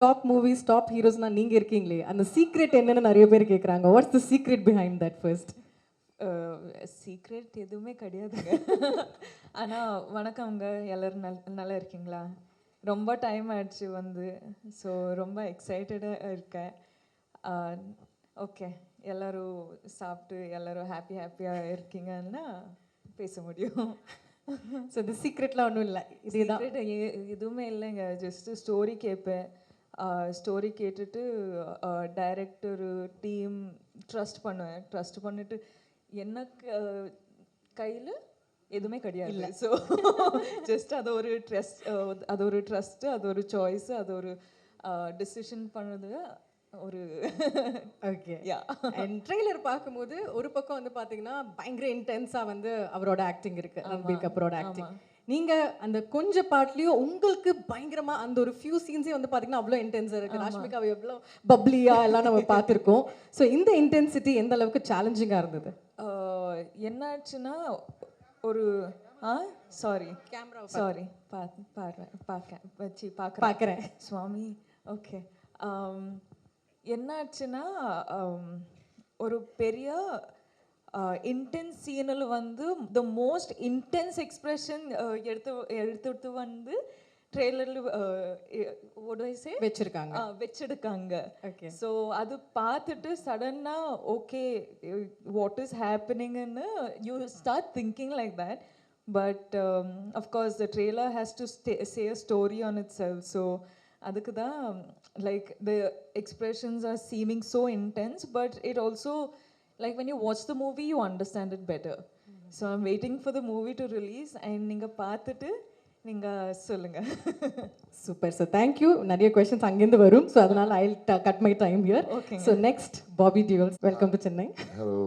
Top movies, top ஹீரோஸ்னா நீங்க இருக்கீங்களே, அந்த சீக்ரெட் என்னன்னு நெறைய பேர் கேட்குறாங்க. What's the secret behind that first? Secret எதுவுமே கிடையாதுங்க. ஆனால் வணக்கம்ங்க, எல்லோரும் நல்லா இருக்கீங்களா? ரொம்ப டைம் ஆயிடுச்சு வந்து, ஸோ ரொம்ப எக்ஸைட்டடாக இருக்கேன். ஓகே, எல்லோரும் சாப்பிட்டு எல்லோரும் ஹாப்பியாக இருக்கீங்கன்னா பேச முடியும். ஸோ இந்த சீக்ரெட்லாம் ஒன்றும் இல்லை, இதுதான். எதுவுமே இல்லைங்க, ஜஸ்ட்டு ஸ்டோரி கேட்பேன். ஸ்டோரி கேட்டுட்டு டைரக்டரு டீம் ட்ரஸ்ட் பண்ணுவேன். ட்ரஸ்ட் பண்ணிவிட்டு எனக்கு கையில் எதுவுமே கிடையாது. ஸோ ஜஸ்ட் அது ஒரு ட்ரஸ்ட்டு, அது ஒரு சாய்ஸு, அது ஒரு டிசிஷன் பண்ணது ஒரு ஓகே. அண்ட் ட்ரெய்லர் பார்க்கும்போது ஒரு பக்கம் வந்து பார்த்தீங்கன்னா பயங்கர இன்டென்ஸாக வந்து அவரோட ஆக்டிங் இருக்கு, ரன்பீர் கபூரோட ஆக்டிங். நீங்க அந்த கொஞ்ச பாட்லயும் உங்களுக்கு பயங்கரமா அந்த ஒரு ஃபியூ சீன்ஸே வந்து பாத்தீங்கன்னா அவ்வளோ இன்டென்ஸா இருக்கு. ராஷ்மிகா எவ்வளோ பப்ளியா எல்லாம் நம்ம பார்த்துருக்கோம். ஸோ இந்த இன்டென்சிட்டி எந்த அளவுக்கு சேலஞ்சிங்காக இருந்தது? என்னாச்சுன்னா ஒரு சாரி கேமரா சாரி பார்க்குறேன் சுவாமி. ஓகே, என்னாச்சுன்னா ஒரு பெரிய இன்டென்ஸ் சீனில் வந்து த மோஸ்ட் இன்டென்ஸ் எக்ஸ்பிரஷன் எடுத்து வந்து ட்ரெய்லரில் வச்சிருக்காங்க. ஸோ அது பார்த்துட்டு சடனாக ஓகே வாட் இஸ் ஹேப்பனிங்னு you start thinking like that. But of course the trailer has to say a story on it self. So அதுக்கு தான் like the expressions are seeming so intense, but it also like when you watch the movie you understand it better. So I'm waiting for the movie to release and ninga paathutu ninga solunga. Super, so thank you. Nariya questions angendu varum, so adanal I'll cut my time here. Okay, so next Bobby Deol, welcome to Chennai. Hello,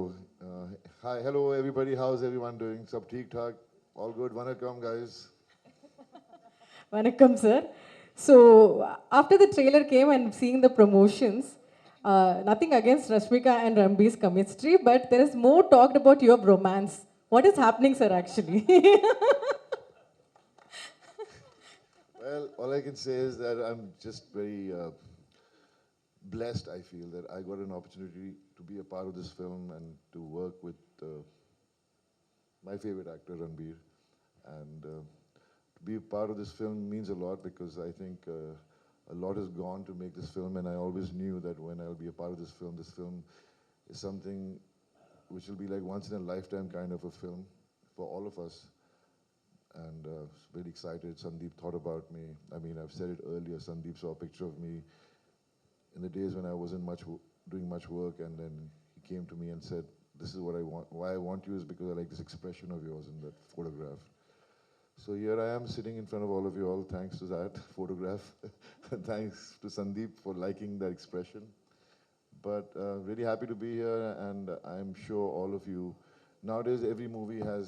hi, hello everybody, how's everyone doing? Sab theek thak, all good? Vanakkam guys. Vanakkam sir. So after the trailer came and seeing the promotions, nothing against Rashmika and Ranbir's chemistry, but there is more talked about your romance. What is happening, sir, actually? Well, all I can say is that I'm just very blessed, I feel, that I got an opportunity to be a part of this film and to work with my favorite actor, Ranbir. And to be a part of this film means a lot because I think a lot has gone to make this film, and I always knew that when I'll be a part of this film is something which will be like once in a lifetime kind of a film for all of us. And very excited. Sandeep thought about me. I mean, I've said it earlier, Sandeep saw a picture of me in the days when I wasn't doing much work, and then he came to me and said, this is what I want. Why I want you is because I like this expression of yours in that photograph. So here I am sitting in front of all of you all, thanks to that photograph. Thanks to Sandeep for liking that expression. But really happy to be here, and I'm sure all of you, nowadays every movie has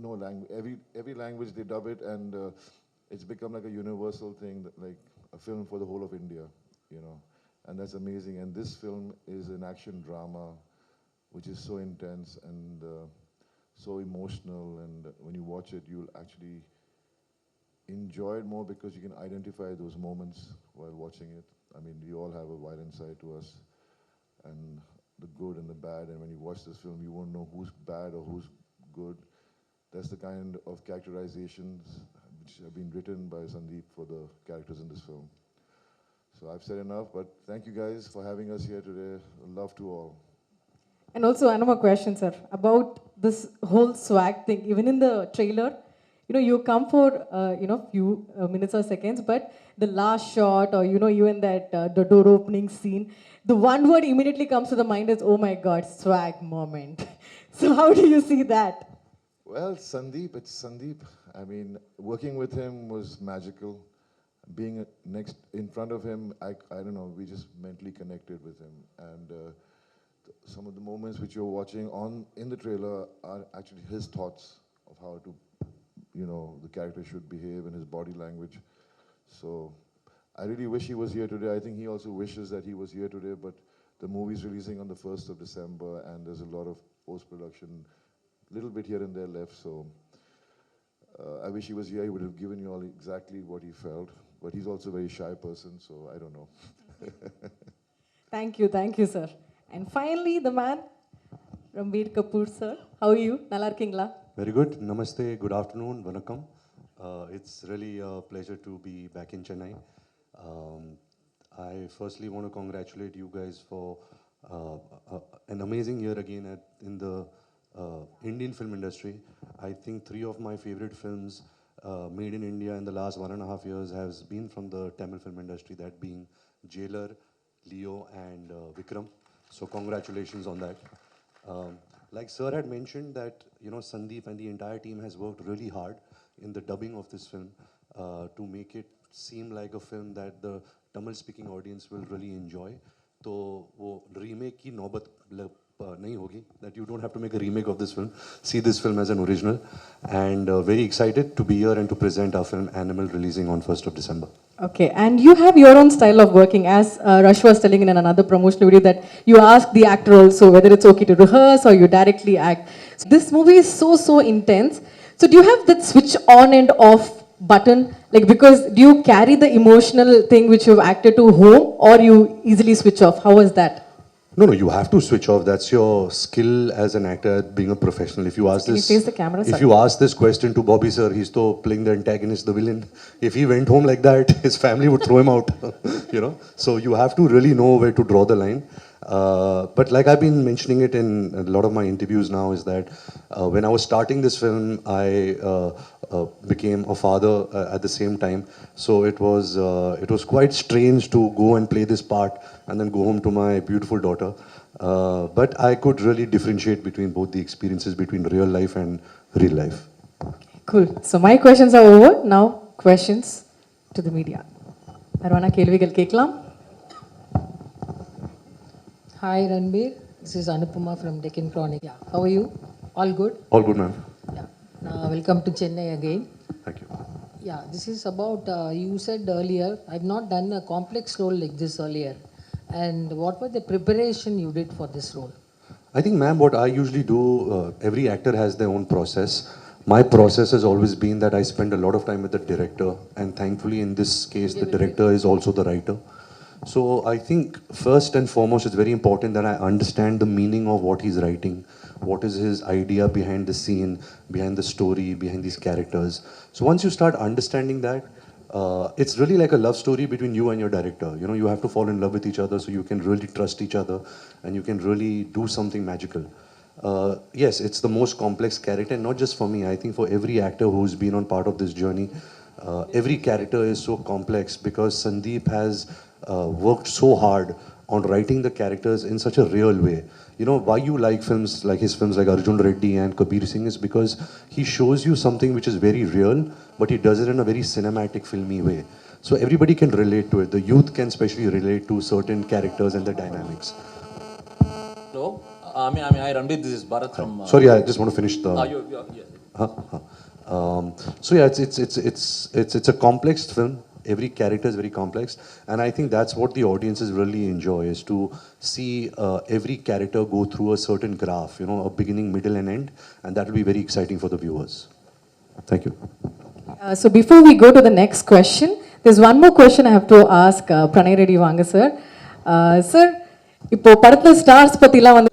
no language, every language they dub it, and it's become like a universal thing, like a film for the whole of India, you know, and that's amazing. And this film is an action drama, which is so intense and so emotional, and when you watch it, you'll actually enjoy it more because you can identify those moments while watching it. I mean, we all have a violent side to us, and the good and the bad, and when you watch this film, you won't know who's bad or who's good. That's the kind of characterizations which have been written by Sandeep for the characters in this film. So I've said enough, but thank you guys for having us here today. Love to all. And also, another question, sir, about this whole swag thing. Even in the trailer, you know, you come for, few minutes or seconds, but the last shot, or, you know, even that, the door opening scene, the one word immediately comes to the mind is, oh my God, swag moment. So how do you see that? Well, Sandeep, it's Sandeep. I mean, working with him was magical. Being next in front of him, I don't know, we just mentally connected with him. And some of the moments which you're watching in the trailer are actually his thoughts of how to, you know, the character should behave and his body language. So I really wish he was here today. I think he also wishes that he was here today, but the movie's releasing on the 1st of December, and there's a lot of post-production, little bit here and there left, so I wish he was here. He would have given you all exactly what he felt. but he's also a very shy person, so I don't know. Thank you, sir. And finally, the man, Ranbir Kapoor, sir. How are you? Nalla irkingla? Very good. Namaste. Good afternoon. Vanakkam. It's really a pleasure to be back in Chennai. Um, I firstly want to congratulate you guys for an amazing year again in the Indian film industry. I think 3 of my favorite films made in India in the last 1.5 years has been from the Tamil film industry, that being Jailer, Leo and Vikram. So congratulations on that. Um, like Sir had mentioned that, Sandeep and the entire team has worked really hard in the dubbing of this film to make it seem like a film that the Tamil speaking audience will really enjoy. तो वो remake की नौबत नहीं होगी, that you don't have to make a remake of this film. See this film as an original, and very excited to be here and to present our film Animal, releasing on 1st of December. Okay, and you have your own style of working, as Rush was telling in another promotional video, that you ask the actor also whether it's okay to rehearse or you directly act. So this movie is so intense. So do you have that switch on and off button? Like, because do you carry the emotional thing which you've acted to home, or you easily switch off? How was that? No, you have to switch off. That's your skill as an actor, being a professional. If you ask Can this, you face the camera, if sir? you ask this question to Bobby sir, he's still playing the antagonist, the villain. If he went home like that, his family would throw him out. So you have to really know where to draw the line. But like I've been mentioning it in a lot of my interviews now, is that when I was starting this film, I became a father at the same time. So it was quite strange to go and play this part and then go home to my beautiful daughter. But I could really differentiate between both the experiences, between real life and real life. Cool. So my questions are over. Now questions to the media. Arvana kelvigal keklam. Hi Ranbir, this is Anupama from Deccan Chronicle. Yeah. How are you? All good? All good, ma'am. Yeah. Welcome to Chennai again. Thank you. Yeah, this is about, you said earlier, I've not done a complex role like this earlier. And what was the preparation you did for this role? I think, ma'am, what I usually do, every actor has their own process. My process has always been that I spend a lot of time with the director, and thankfully in this case, the director is also the writer. So I think first and foremost, it's very important that I understand the meaning of what he's writing. What is his idea behind the scene, behind the story, behind these characters. So once you start understanding that, it's really like a love story between you and your director. You have to fall in love with each other so you can really trust each other and you can really do something magical. Yes, it's the most complex character, and not just for me. I think for every actor who's been on part of this journey, every character is so complex because Sandeep has worked so hard on writing the characters in such a real way. Why you like films like his films like Arjun Reddy and Kabir Singh is because he shows you something which is very real, but he does it in a very cinematic, filmy way. So everybody can relate to it. The youth can especially relate to certain characters and the dynamics. Hello. Hi Ranbir, this is Bharat from... Sorry, I just want to finish the... yeah. So yeah, it's a complex film. Every character is very complex, and I think that's what the audiences really enjoy, is to see every character go through a certain graph, a beginning, middle, and end, and that will be very exciting for the viewers. Thank you. So before we go to the next question, there's one more question I have to ask Pranay Reddy Vanga sir. Sir, இப்போ படத்துல stars பத்திலாம் வந்து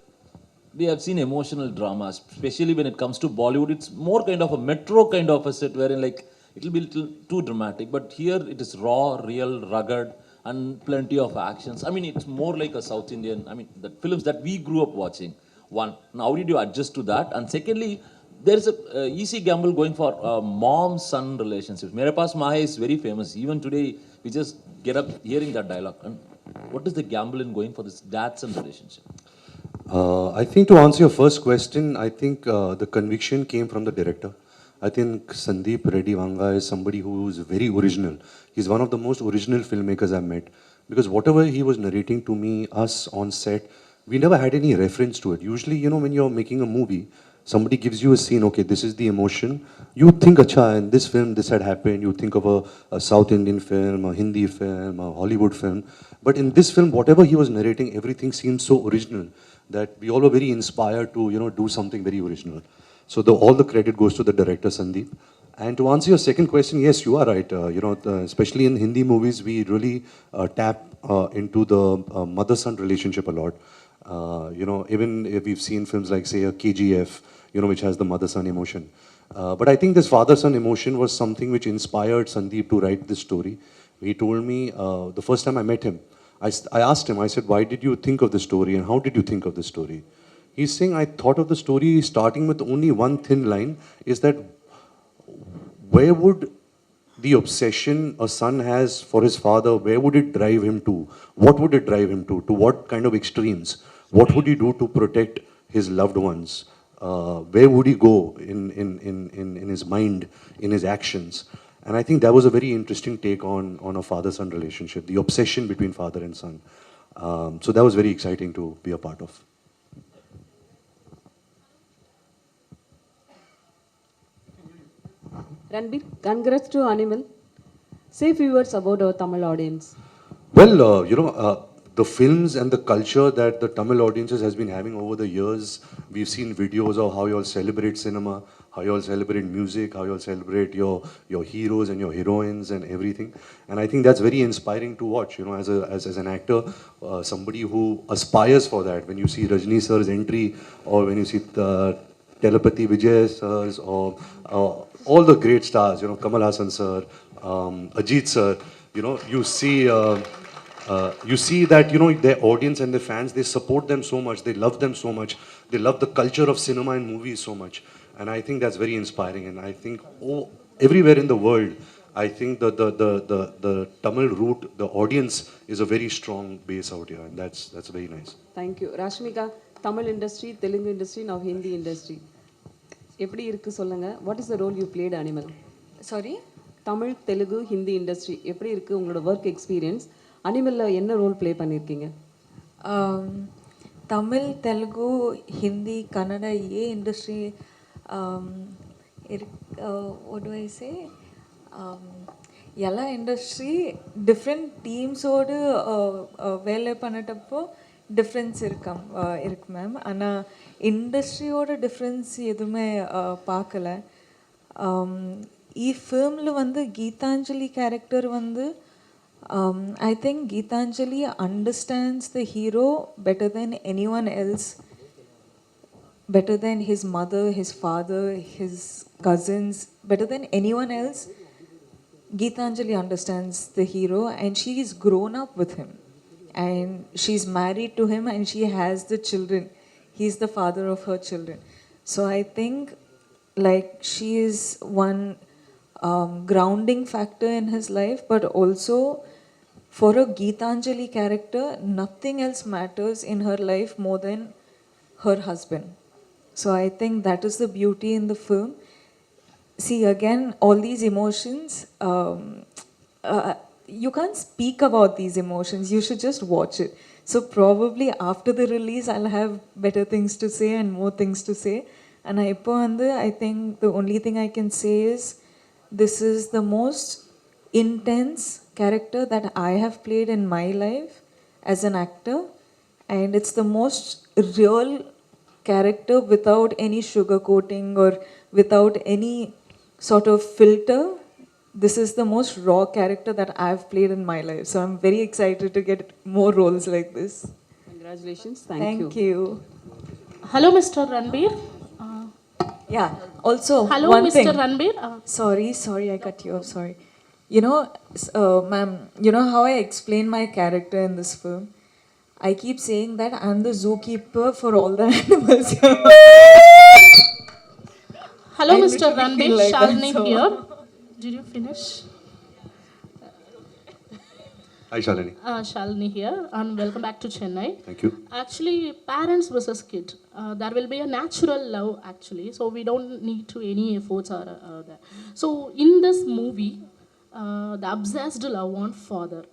We have seen emotional dramas, especially when it comes to Bollywood. It's more kind of a metro kind of a set wherein like it'll be a little too dramatic, but here it is raw, real, rugged, and plenty of actions. I mean, it's more like a South Indian, the films that we grew up watching. One, now how did you adjust to that? And secondly, there's a easy gamble going for mom-son relationships. Mere Paas Mahe is very famous. Even today, we just get up hearing that dialogue. And what is the gamble in going for this dad-son relationship? I think to answer your first question, I think the conviction came from the director. I think Sandeep Reddy Vanga is somebody who is very original. He's one of the most original filmmakers I've met. Because whatever he was narrating to me, us on set, we never had any reference to it. Usually, when you're making a movie, somebody gives you a scene, okay, this is the emotion. You think, acha, in this film, this had happened. You think of a South Indian film, a Hindi film, a Hollywood film. But in this film, whatever he was narrating, everything seemed so original that we all were very inspired to, do something very original. So all the credit goes to the director, Sandeep. And to answer your second question, yes, you are right. Especially in Hindi movies, we really tap into the mother-son relationship a lot. Even if we've seen films like, say, a KGF, which has the mother-son emotion. But I think this father-son emotion was something which inspired Sandeep to write this story. He told me the first time I met him, I asked him, I said, why did you think of the story and how did you think of the story? He's saying, I thought of the story starting with only one thin line, is that where would the obsession a son has for his father, where would it drive him to? What would it drive him to? To what kind of extremes? What would he do to protect his loved ones? Where would he go in his mind, in his actions? And I think that was a very interesting take on a father-son relationship, the obsession between father and son. So that was very exciting to be a part of. Ranbir, congrats to Animal. Say few words about our Tamil audience. Well, the films and the culture that the Tamil audiences has been having over the years, we've seen videos of how you all celebrate cinema, how you all celebrate music, how you all celebrate your heroes and your heroines and everything. And I think that's very inspiring to watch, as an actor, somebody who aspires for that. When you see Rajni sir's entry, or when you see Telepathy Vijay sirs, or all the great stars, Kamal Hassan sir, Ajit sir, you see that, their audience and their fans, they support them so much, they love them so much, they love the culture of cinema and movies so much. And I think that's very inspiring. And I think everywhere in the world, I think the Tamil root, the audience is a very strong base out here. And that's very nice. Thank you. Rashmika, Tamil industry, Telugu industry, now Hindi industry. எப்படி இருக்கு சொல்லுங்க. What is the role you played, Animal? Sorry? Tamil, Telugu, Hindi industry. எப்படி இருக்கு உங்களோட work experience? Animalல என்ன role play பண்ணிருக்கீங்க? Tamil, Telugu, Hindi, Kannada, industry what do I say? எல்லா industry different டீம்ஸோடு வேலை பண்ணிட்டப்போ டிஃப்ரென்ஸ் இருக்கு மேம். ஆனால் இண்டஸ்ட்ரியோட டிஃப்ரென்ஸ் எதுவுமே பார்க்கல. ఈ ఫిల్మ్లో வந்து గీతాంజలి క్యారెక్టర్ வந்து I think Geetanjali understands the hero better than anyone else, better than his mother, his father, his cousins, better than anyone else. Geetanjali understands the hero and she is grown up with him and she's married to him and she has the children. He's the father of her children. So I think like she is one grounding factor in his life, but also for a Geetanjali character, nothing else matters in her life more than her husband. So I think that is the beauty in the film. See, again, all these emotions, you can't speak about these emotions. You should just watch it. So probably after the release, I'll have better things to say and more things to say. And I think the only thing I can say is this is the most intense character that I have played in my life as an actor, and it's the most real character without any sugarcoating or without any sort of filter. This is the most raw character that I've played in my life. So I'm very excited to get more roles like this. Congratulations. Thank you. Hello, Mr. Ranbir. Yeah, also Hello, one Mr. thing. Ranbir. Sorry, I cut you off, sorry. Ma'am, you know how I explain my character in this film? I keep saying that I'm the zookeeper for all the animals here. Hello, I Mr. literally Ranbir. feel like Shalini that, so- here. Did you finish? Hi, Shalini. Shalini here, and welcome back to Chennai. Thank you. Actually, parents versus kid. There will be a natural love, actually, so we don't need to any efforts or that. So in this movie, the obsessed love on father.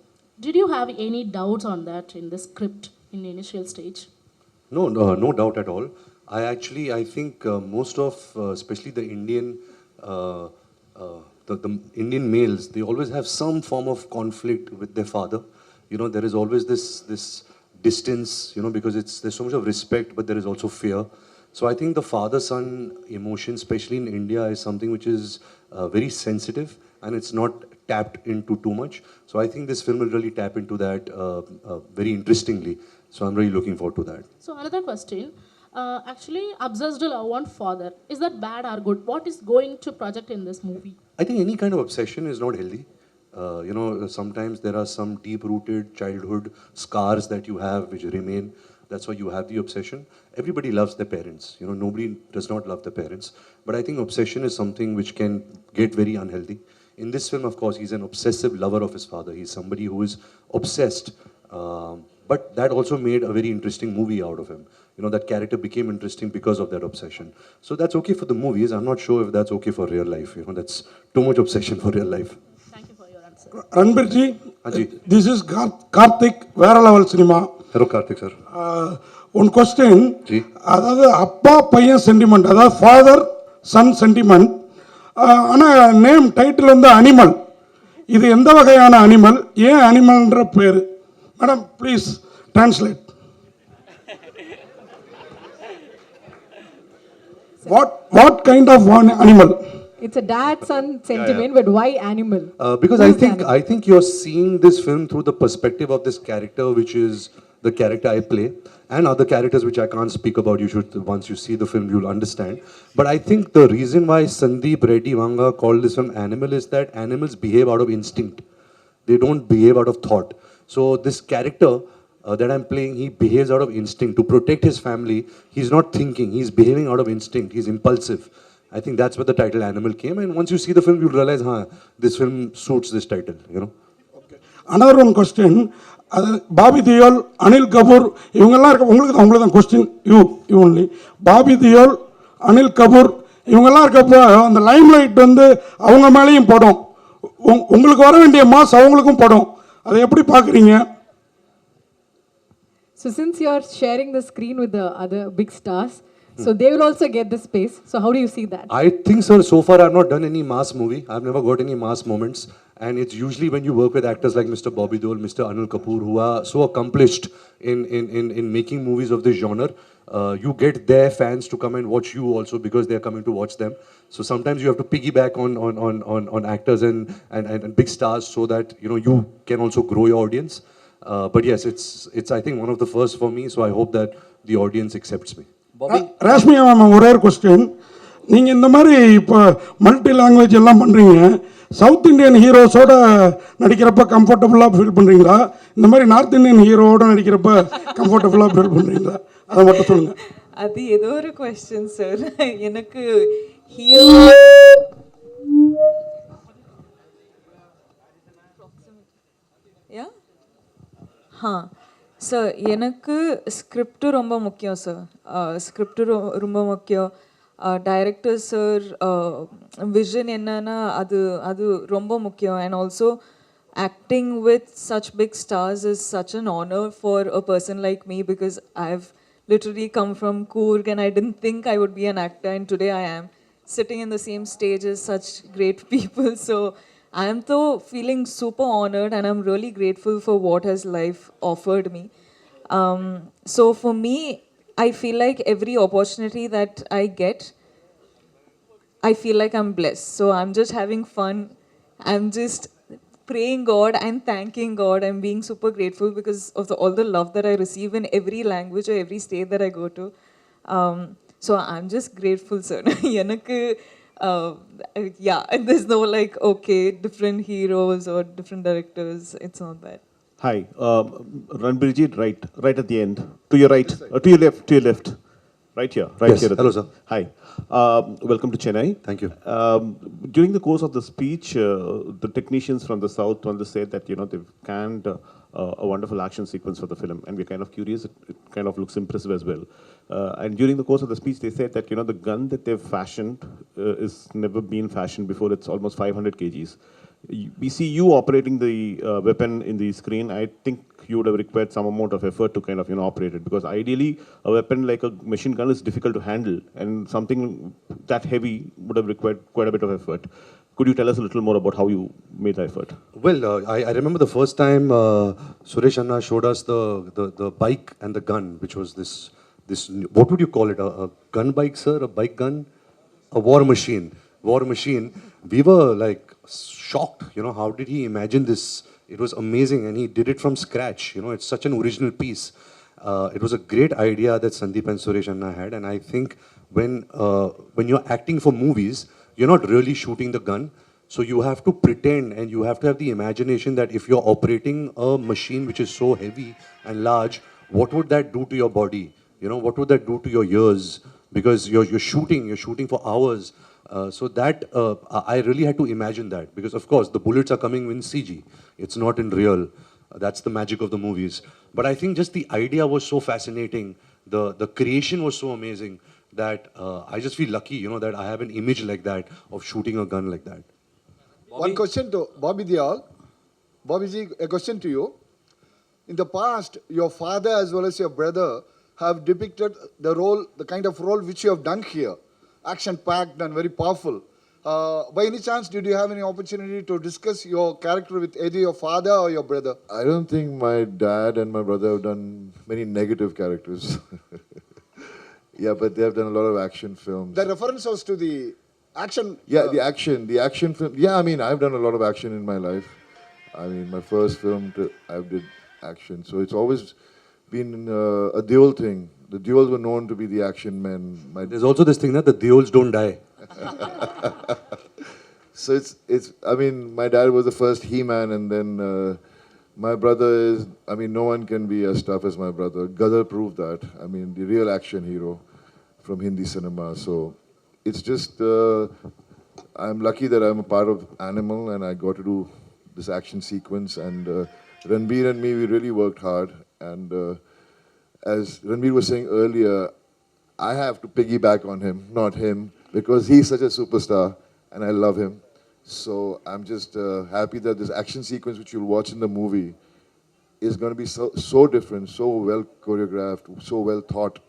Did you have any doubts on that in the script in the initial stage? No doubt at all. I think most of, especially the Indian, the Indian males, they always have some form of conflict with their father. There is always this distance, because there's so much of respect, but there is also fear. So I think the father-son emotion, especially in India, is something which is very sensitive and it's not tapped into too much. So I think this film will really tap into that very interestingly. So I'm really looking forward to that. So another question. Actually, obsessed love on father. Is that bad or good? What is going to project in this movie? I think any kind of obsession is not healthy. Sometimes there are some deep-rooted childhood scars that you have which remain. That's why you have the obsession. Everybody loves their parents. Nobody does not love their parents. But I think obsession is something which can get very unhealthy. In this film, of course, he's an obsessive lover of his father. He's somebody who is obsessed. But that also made a very interesting movie out of him. That character became interesting because of that obsession. So that's okay for the movies. I'm not sure if that's okay for real life. That's too much obsession for real life. Thank you for your answer. Ranbir ji, Haji. this is Karthik, Vera Level Cinema. Hello, Karthik sir. One question. Ji. அதாவது அப்பா பையன் sentiment, அதாவது father son sentiment. ஆனால் name title வந்து animal. இது எந்த வகையான animal, ஏன் அனிமல்ன்ற பேர்? Madam please translate. What kind of one animal? It's a dad-son sentiment, but why animal? Because I think you're seeing this film through the perspective of this character, which is the character I play, and other characters which I can't speak about. You should, once you see the film, you'll understand. But I think the reason why Sandeep Reddy Vanga called this film Animal is that animals behave out of instinct. They don't behave out of thought. So this character that I'm playing, he behaves out of instinct. To protect his family, he's not thinking, he's behaving out of instinct, he's impulsive. I think that's where the title Animal came, and once you see the film, you'll realize, this film suits this title, Okay. Another one question, Bobby Deol, Anil Kapoor, இவங்கெல்லாம் இருக்க, உங்களுக்கு தான் question, you only. Bobby Deol, Anil Kapoor, இவங்கெல்லாம் இருக்கப்போ அந்த Lime light வந்து அவங்க மேலேயும் படும், உங்களுக்கு வர வேண்டிய மாஸ் அவங்களுக்கும் படும், அதை எப்படி பார்க்குறீங்க? So since you're sharing the screen with the other big stars, so they will also get the space. So how do you see that? I think, sir, so far I've not done any mass movie. I've never got any mass moments. And it's usually when you work with actors like Mr. Bobby Deol, Mr. Anil Kapoor, who are so accomplished in making movies of this genre, you get their fans to come and watch you also because they're coming to watch them. So sometimes you have to piggyback on actors and big stars so that you can also grow your audience. But yes, it's I think one of the first for me, so I hope that the audience accepts me. ராஷ்மியா ma'am, ஒரே ஒரு question. நீங்கள் இந்த மாதிரி இப்போ multi language எல்லாம் பண்ணுறீங்க, south Indian ஹீரோஸோட நடிக்கிறப்ப கம்ஃபர்டபுளாக ஃபீல் பண்ணுறீங்களா, இந்த மாதிரி நார்த் இந்தியன் ஹீரோவோட நடிக்கிறப்ப கம்ஃபர்டபுளாக ஃபீல் பண்ணுறீங்களா, அதை மட்டும் சொல்லுங்கள். அது ஏதோ ஒரு கொஸ்டின் சார். எனக்கு ஹீரோ சார், எனக்கு ஸ்கிரிப்டு ரொம்ப முக்கியம் சார். ஸ்கிரிப்டு ரொம்ப முக்கியம். டைரக்டர் சார் விஷன் என்னன்னா அது ரொம்ப முக்கியம். And also acting with such big stars is such an honor for a person like me, because I've literally come from Coorg and I didn't think I would be an actor, and today I am sitting in the same stage as such great people. So I am though feeling super honored, and I'm really grateful for what has life offered me. So for me, I feel like every opportunity that I get, I feel like I'm blessed. So I'm just having fun. I'm just praying God and thanking God. I'm being super grateful because of all the love that I receive in every language or every state that I go to. So I'm just grateful, sir. Yeah, there's no like, okay, different heroes or different directors. It's not that. Hi, Ranbirji, right at the end. To your right, to your left. Right here, Yes. here. Hello, sir. Hi, welcome to Chennai. Thank you. During the course of the speech, the technicians from the south wanted to say that they've canned a wonderful action sequence for the film, and we're kind of curious. It kind of looks impressive as well. And during the course of the speech, they said that the gun that they've fashioned is never been fashioned before. It's almost 500 kgs. We see you operating the weapon in the screen. I think you would have required some amount of effort to kind of operate it, because ideally a weapon like a machine gun is difficult to handle, and something that heavy would have required quite a bit of effort. Could you tell us a little more about how you made the effort? Well, I remember the first time Suresh Anna showed us the bike and the gun, which was this this, what would you call it? A gun bike, sir? A bike gun? A war machine. War machine. We were like shocked, you know, how did he imagine this? It was amazing, and he did it from scratch. You know, it's such an original piece. It was a great idea that Sandeep and Suresh Anna had, and I think when you're acting for movies, you're not really shooting the gun. So you have to pretend, and you have to have the imagination that if you're operating a machine which is so heavy and large, what would that do to your body? You know, what would that do to your ears? Because you're shooting for hours. So that, I really had to imagine that. Because of course, the bullets are coming in CG. It's not in real. That's the magic of the movies. But I think just the idea was so fascinating. The creation was so amazing that I just feel lucky, you know, that I have an image like that of shooting a gun like that. One question to Bobby Deol. Bobby ji, a question to you. In the past, your father as well as your brother have depicted the role, the kind of role which you have done here. Action-packed and very powerful. By any chance, did you have any opportunity to discuss your character with either your father or your brother? I don't think my dad and my brother have done many negative characters. Yeah, but they have done a lot of action films. The reference was to the action. Yeah, the action film. Yeah, I mean, I've done a lot of action in my life. I mean, my first film, I did action. So it's always been a Deol thing. The Deols were known to be the action men. There's also this thing that the Deols don't die. So it's. I mean, my dad was the first He-Man, and then my brother is. I mean, no one can be as tough as my brother. Gadar proved that. I mean, the real action hero from Hindi cinema. So it's just. I'm lucky that I'm a part of Animal, and I got to do this action sequence. And Ranbir and me, we really worked hard. And as Ranbir was saying earlier, I have to piggyback on him, not him, because he's such a superstar, and I love him. So I'm just happy that this action sequence, which you'll watch in the movie, is going to be so different, so well choreographed, so well thought,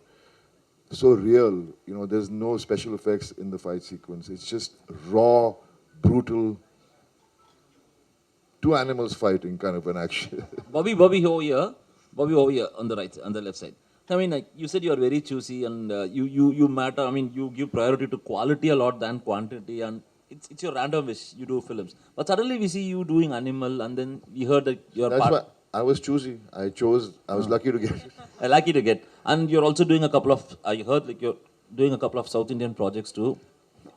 so real. You know, there's no special effects in the fight sequence. It's just raw, brutal, two animals fighting kind of an action. Bobby over here. Bobby over here on the right, on the left side. I mean, like you said, you are very choosy and you matter. I mean, you give priority to quality a lot than quantity, and it's your random wish. You do films, but suddenly we see you doing Animal, and then we heard that you're That's part. why I was choosy. I chose. I was lucky to get it. Lucky to get, and you're also doing a couple of. I heard like you're doing a couple of South Indian projects too.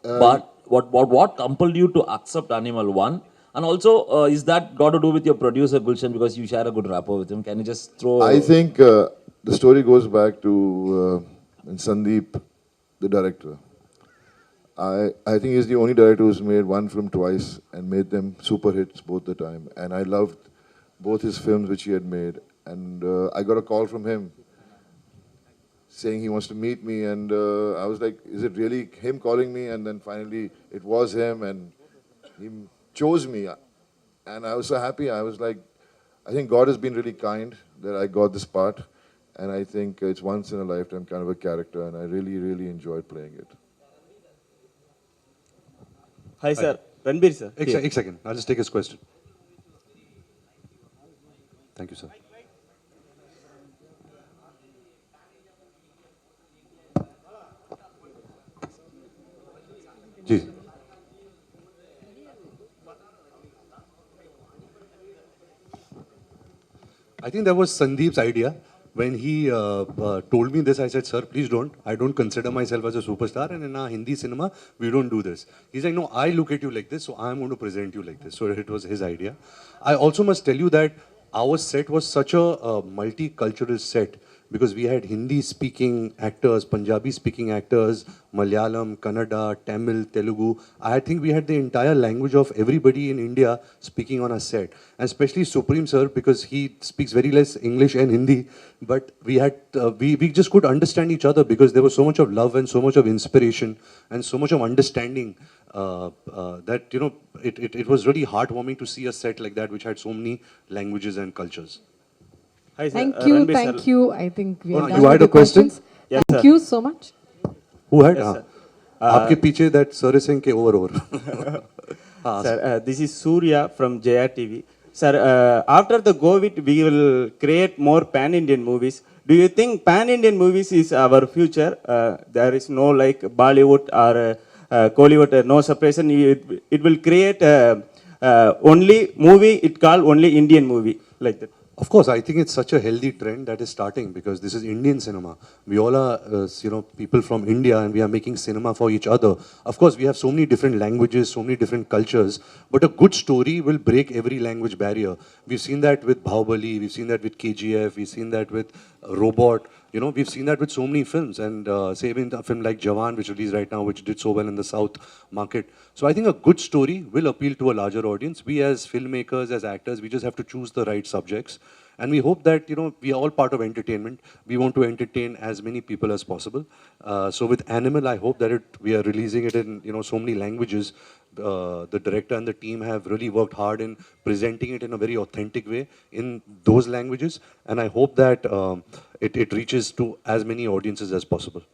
But what compelled you to accept Animal 1? And also, is that got to do with your producer Gulshan, because you share a good rapport with him? Can you just throw? I think the story goes back to Sandeep, the director. I think he's the only director who's made one film twice and made them super hits both the time. And I loved both his films which he had made. And I got a call from him saying he wants to meet me. And I was like, is it really him calling me? And then finally it was him, and he chose me. And I was so happy. I was like, I think God has been really kind that I got this part. And I think it's once in a lifetime kind of a character. And I really, really enjoyed playing it. Hi, sir. Ranbir, sir. A second. I'll just take his question. Thank you, sir. Ji. I think that was Sandeep's idea. When he told me this, I said, sir, please don't. I don't consider myself as a superstar, and in our Hindi cinema, we don't do this. He's like, no, I look at you like this, so I'm going to present you like this. So it was his idea. I also must tell you that our set was such a multicultural set, because we had Hindi-speaking actors, Punjabi-speaking actors, Malayalam, Kannada, Tamil, Telugu. I think we had the entire language of everybody in India speaking on our set. And especially Supreme sir, because he speaks very less English and Hindi. But we had, we just could understand each other, because there was so much of love and so much of inspiration and so much of understanding that, you know, it was really heartwarming to see a set like that, which had so many languages and cultures. Hi, sir. Thank Ranbir, you. I think we are done you had with a the question? questions. Yes, Thank sir. you so much. Who had? Yes, sir. आपके पीछे that sir is saying के over. Sir, this is Surya from JR TV. Sir, after the COVID, we will create more pan-Indian movies. Do you think pan-Indian movies is our future? There is no like Bollywood or Kollywood, no separation. It will create only movie, it called only Indian movie, like that. Of course, I think it's such a healthy trend that is starting because this is Indian cinema. We all are, people from India, and we are making cinema for each other. Of course, we have so many different languages, so many different cultures, but a good story will break every language barrier. We've seen that with Bahubali, we've seen that with KGF, we've seen that with Robot. We've seen that with so many films, and say even a film like Jawan, which released right now, which did so well in the South market. So I think a good story will appeal to a larger audience. We as filmmakers, as actors, we just have to choose the right subjects. And we hope that, we are all part of entertainment. We want to entertain as many people as possible. So with Animal, I hope that we are releasing it in, so many languages. The director and the team have really worked hard in presenting it in a very authentic way in those languages. And I hope that it reaches to as many audiences as possible.